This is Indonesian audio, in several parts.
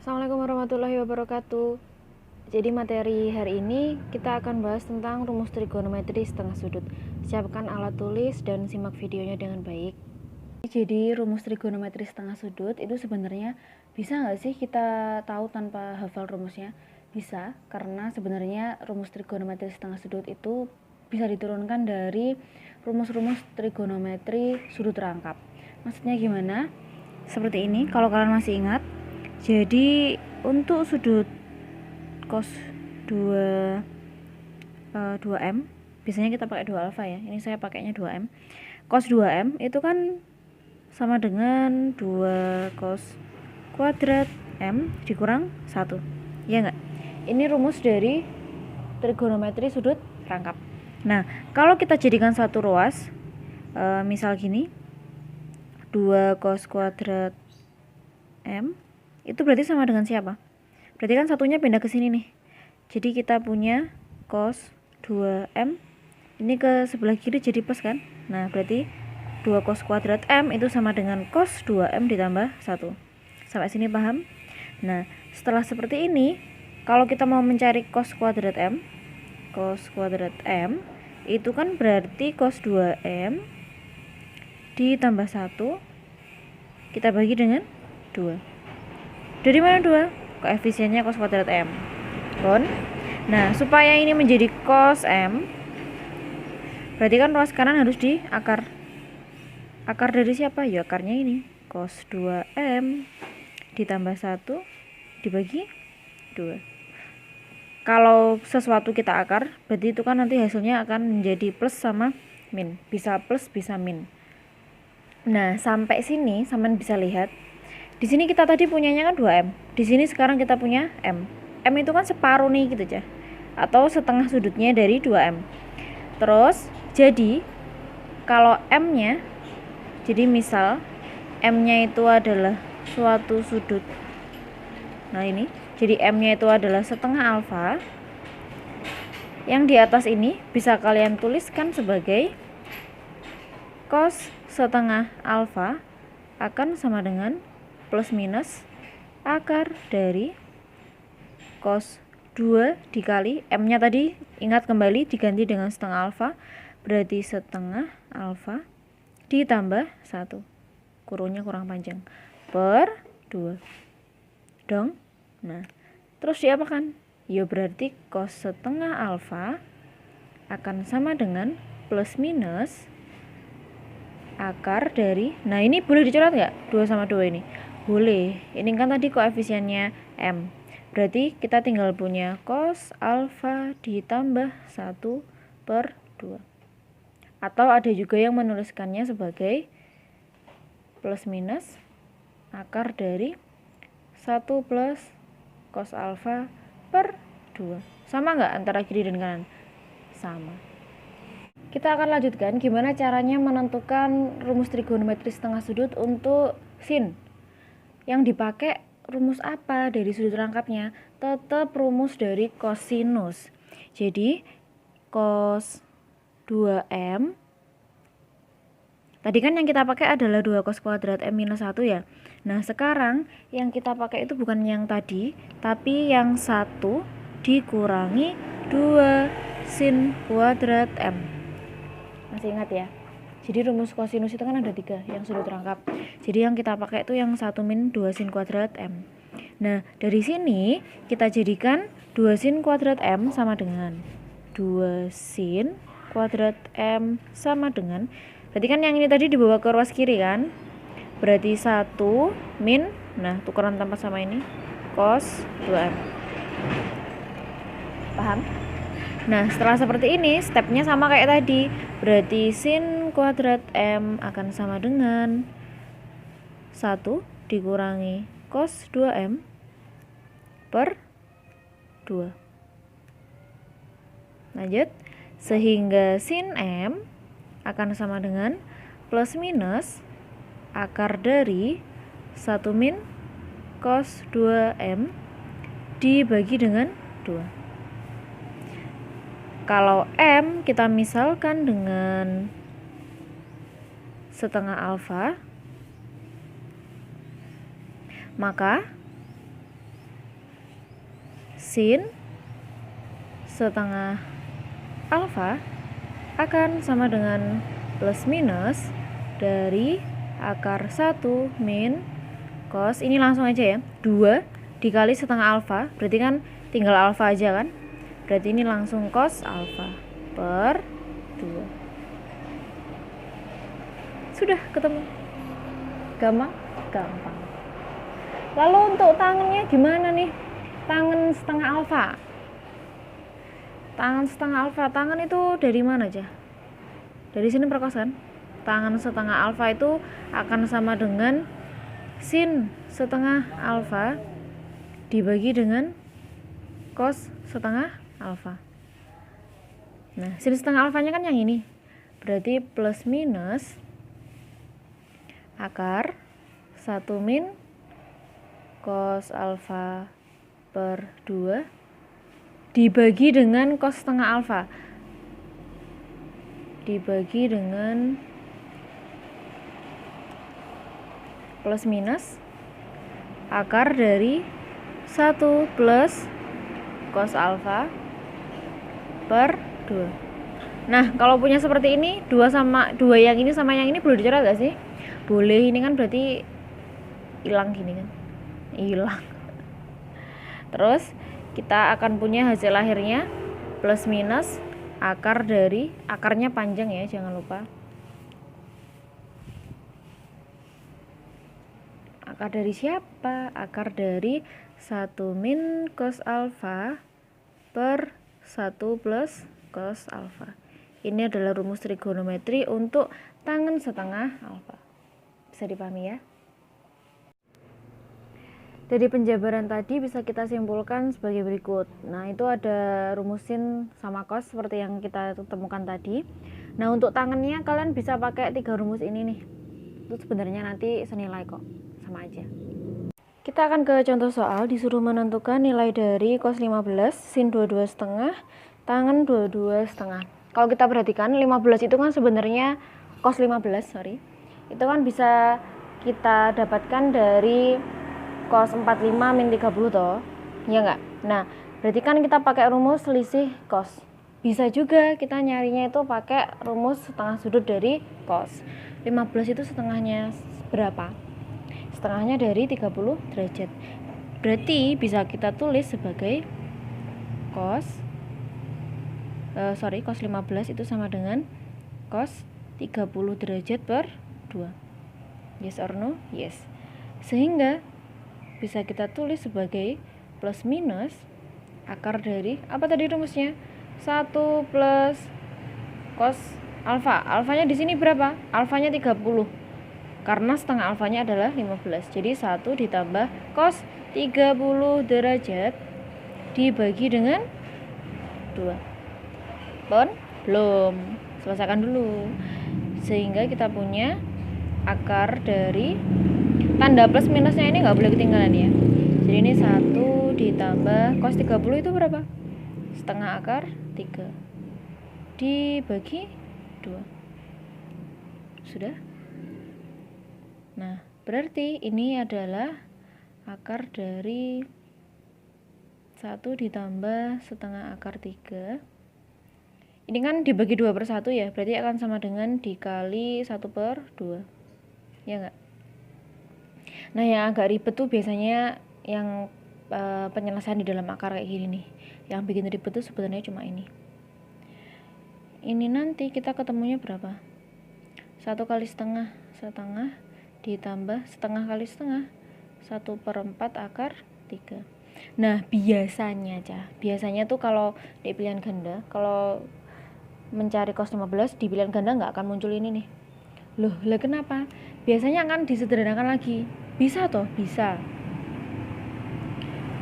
Assalamualaikum warahmatullahi wabarakatuh. Jadi materi hari ini kita akan bahas tentang rumus trigonometri setengah sudut. Siapkan alat tulis dan simak videonya dengan baik. Jadi rumus trigonometri setengah sudut itu sebenarnya bisa nggak sih kita tahu tanpa hafal rumusnya? Bisa, karena sebenarnya rumus trigonometri setengah sudut itu bisa diturunkan dari rumus-rumus trigonometri sudut rangkap. Maksudnya gimana? Seperti ini, kalau kalian masih ingat. Jadi untuk sudut cos 2m biasanya kita pakai 2 alfa ya. Ini saya pakainya 2m. Cos 2m itu kan sama dengan 2 cos kuadrat m dikurang 1. Ya enggak? Ini rumus dari trigonometri sudut rangkap. Nah, kalau kita jadikan satu ruas, misal gini, 2 cos kuadrat m itu berarti sama dengan siapa? Berarti kan satunya pindah ke sini nih. Jadi kita punya cos 2m ini ke sebelah kiri jadi plus kan? Nah, berarti 2 cos kuadrat m itu sama dengan cos 2m ditambah 1. Sampai sini paham? Nah, setelah seperti ini, kalau kita mau mencari cos kuadrat m itu kan berarti cos 2m ditambah 1 kita bagi dengan 2. Dari mana 2? Koefisiennya cos kuadrat m. Kon. Nah, supaya ini menjadi cos m, berarti kan ruas kanan harus di akar. Akar dari siapa? Ya akarnya ini. Cos 2m ditambah 1 dibagi 2. Kalau sesuatu kita akar, berarti itu kan nanti hasilnya akan menjadi plus sama min. Bisa plus, bisa min. Nah, sampai sini sampean bisa lihat. Di sini kita tadi punyanya kan 2m. Di sini sekarang kita punya m. M itu kan separuh nih gitu aja. Atau setengah sudutnya dari 2m. Terus jadi kalau m-nya, jadi misal m-nya itu adalah suatu sudut. Nah, ini. Jadi m-nya itu adalah setengah alfa. Yang di atas ini bisa kalian tuliskan sebagai cos setengah alfa akan sama dengan plus minus akar dari cos 2 dikali m-nya tadi, ingat kembali diganti dengan setengah alfa, berarti setengah alfa ditambah 1, kurungnya kurang panjang, per 2 dong. Nah, terus diapakan? Ya berarti cos setengah alfa akan sama dengan plus minus akar dari, nah ini boleh dicoret nggak? 2 sama 2 ini boleh. Ini kan tadi koefisiennya m, berarti kita tinggal punya cos alfa ditambah 1 per 2. Atau ada juga yang menuliskannya sebagai plus minus akar dari 1 plus cos alfa per 2. Sama nggak antara kiri dan kanan? Sama. Kita akan lanjutkan gimana caranya menentukan rumus trigonometri setengah sudut untuk sin. Yang dipakai rumus apa dari sudut rangkapnya? Tetap rumus dari kosinus. Jadi cos 2m tadi kan yang kita pakai adalah 2 cos kuadrat m minus 1 ya. Nah, sekarang yang kita pakai itu bukan yang tadi, tapi yang 1 dikurangi 2 sin kuadrat m. Masih ingat ya? Jadi rumus kosinus itu kan ada 3 yang sudut rangkap. Jadi yang kita pakai itu yang 1 min 2 sin kuadrat m. Nah, dari sini kita jadikan 2 sin kuadrat m sama dengan 2 sin kuadrat m sama dengan, berarti kan yang ini tadi dibawa ke ruas kiri kan? Berarti 1 min, nah tukeran tanpa sama ini, cos 2m. Paham? Nah, setelah seperti ini, stepnya sama kayak tadi. Berarti sin kuadrat m akan sama dengan 1 dikurangi cos 2m per 2. Lanjut. Sehingga sin m akan sama dengan plus minus akar dari 1 min cos 2m dibagi dengan 2. Kalau m kita misalkan dengan setengah alfa, maka sin setengah alfa akan sama dengan plus minus dari akar 1 min cos, ini langsung aja ya, 2 dikali setengah alfa, berarti kan tinggal alfa aja kan, berarti ini langsung cos alfa per 2. Sudah ketemu. Gampang? Gampang. Lalu untuk tangannya gimana nih? Tangan setengah alfa. Tangan setengah alfa, tangan itu dari mana aja? Dari sini perkos kan? Tangan setengah alfa itu akan sama dengan sin setengah alfa dibagi dengan cos setengah alfa. Nah, sin setengah alfanya kan yang ini. Berarti plus minus akar 1 min cos alfa per 2 dibagi dengan cos setengah alfa dibagi dengan plus minus akar dari 1 plus cos alfa per 2. Nah, kalau punya seperti ini, 2 yang ini sama yang ini boleh dicoret gak sih? Boleh, ini kan berarti hilang gini kan? Hilang. Terus kita akan punya hasil akhirnya plus minus akar dari, akarnya panjang ya, jangan lupa. Akar dari siapa? Akar dari 1 min cos alfa per 1 plus cos alfa. Ini adalah rumus trigonometri untuk tangen setengah alfa. Bisa dipahami ya? Dari penjabaran tadi bisa kita simpulkan sebagai berikut. Nah, itu ada rumus sin sama cos seperti yang kita temukan tadi. Nah, untuk tangannya kalian bisa pakai 3 rumus ini nih. Itu sebenarnya nanti senilai kok, sama aja. Kita akan ke contoh soal, disuruh menentukan nilai dari cos 15, sin 22 setengah, tangen 22 setengah. Kalau kita perhatikan 15 itu kan sebenarnya cos 15, itu kan bisa kita dapatkan dari cos 45 min 30 toh, ya enggak? Nah, berarti kan kita pakai rumus selisih cos. Bisa juga kita nyarinya itu pakai rumus setengah sudut dari cos. 15 itu setengahnya berapa? Setengahnya dari 30 derajat. Berarti bisa kita tulis sebagai cos 15 itu sama dengan cos 30 derajat per 2. Yes or no? Yes. Sehingga bisa kita tulis sebagai plus minus akar dari, apa tadi rumusnya? 1 plus cos alfa. Alfanya di sini berapa? Alfanya 30. Karena setengah alfanya adalah 15. Jadi 1 ditambah cos 30 derajat dibagi dengan 2. Belum. Selesaikan dulu. Sehingga kita punya akar dari, tanda plus minusnya ini nggak boleh ketinggalan ya. Jadi ini 1 ditambah cos 30 itu berapa? Setengah akar 3 dibagi 2. Sudah? Nah, berarti ini adalah akar dari 1 ditambah setengah akar 3. Ini kan dibagi 2 per 1 ya, berarti akan sama dengan dikali 1 per 2. Ya enggak? Nah, yang agak ribet tuh biasanya yang penyelesaian di dalam akar kayak gini nih. Yang bikin ribet tuh sebenarnya cuma ini. Ini nanti kita ketemunya berapa? 1 kali setengah ditambah setengah kali setengah 1/4 akar 3. Nah, biasanya tuh kalau di pilihan ganda, kalau mencari cos 15 di pilihan ganda nggak akan muncul ini nih. Loh, lah kenapa? Biasanya akan disederhanakan lagi. Bisa toh? Bisa.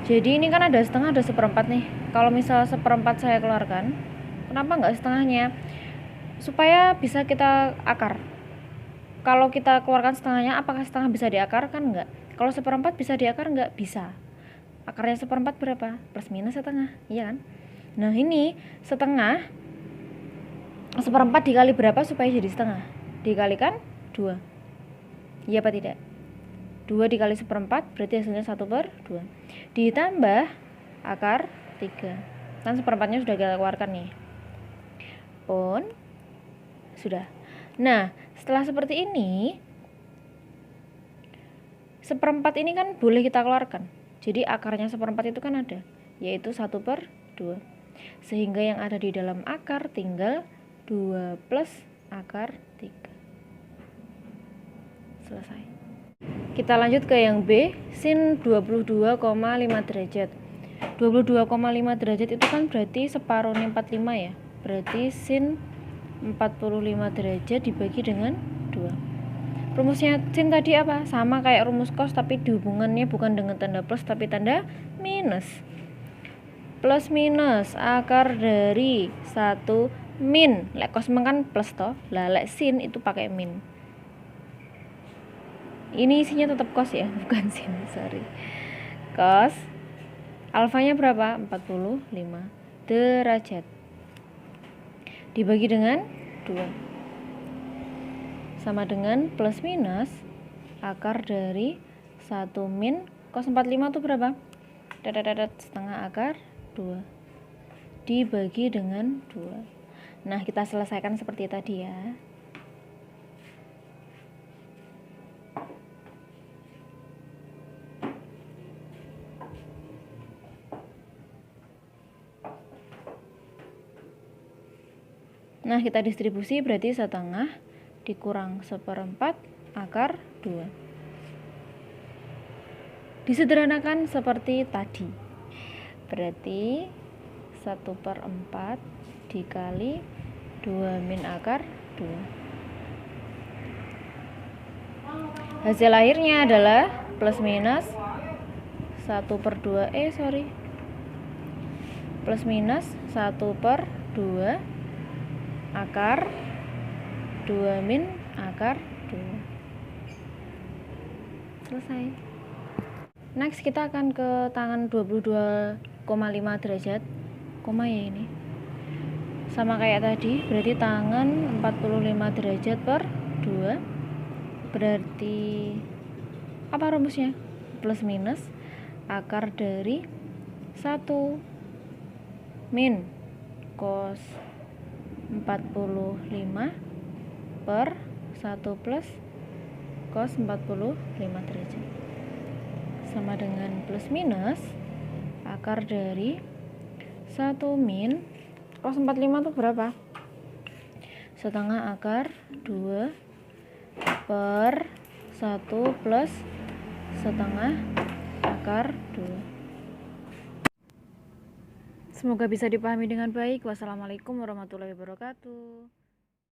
Jadi ini kan ada setengah, ada 1/4 nih. Kalau misal 1/4 saya keluarkan, kenapa nggak setengahnya? Supaya bisa kita akar. Kalau kita keluarkan setengahnya, apakah setengah bisa diakar? Kan enggak. Kalau 1/4 bisa diakar? Enggak bisa. Akarnya 1/4 berapa? Plus minus setengah, iya kan? Nah, ini setengah 1/4 dikali berapa supaya jadi setengah? Dikalikan 2. Iya apa tidak? 2 dikali 1/4 berarti hasilnya 1/2. Ditambah akar 3. Kan seperempatnya sudah kita keluarkan nih. Pun sudah. Nah, setelah seperti ini, seperempat ini kan boleh kita keluarkan. Jadi akarnya seperempat itu kan ada, yaitu 1/2. Sehingga yang ada di dalam akar tinggal 2 plus akar 3. Selesai. Kita lanjut ke yang B, sin 22,5 derajat. 22,5 derajat itu kan berarti separuhnya 45 ya. Berarti sin 45 derajat dibagi dengan 2. Rumusnya sin tadi apa? Sama kayak rumus cos, tapi dihubungannya bukan dengan tanda plus tapi tanda minus. Plus minus akar dari 1 min. Lek cos kan plus toh. Lah lek sin itu pakai min. Ini isinya tetap cos ya, bukan sin, sorry. Cos alfanya berapa? 45 derajat dibagi dengan 2 sama dengan plus minus akar dari 1 min cos 45 itu berapa? Setengah akar 2 dibagi dengan 2. Nah, kita selesaikan seperti tadi ya. Nah, kita distribusi berarti setengah dikurang 1/4 akar 2. Disederhanakan seperti tadi. Berarti 1/4 dikali 2 min akar 2. Hasil akhirnya adalah plus minus 1/2 plus minus 1/2 akar 2 min akar 2. Selesai. Next kita akan ke tangan 22,5 derajat, koma ya ini. Sama kayak tadi, berarti tangan 45 derajat per 2. Berarti apa rumusnya? Plus minus akar dari 1 min cos 45 per 1 plus cos 45 derajat sama dengan plus minus akar dari 1 min cos 45 itu berapa? Setengah akar 2 per 1 plus setengah akar 2. Semoga bisa dipahami dengan baik. Wassalamualaikum warahmatullahi wabarakatuh.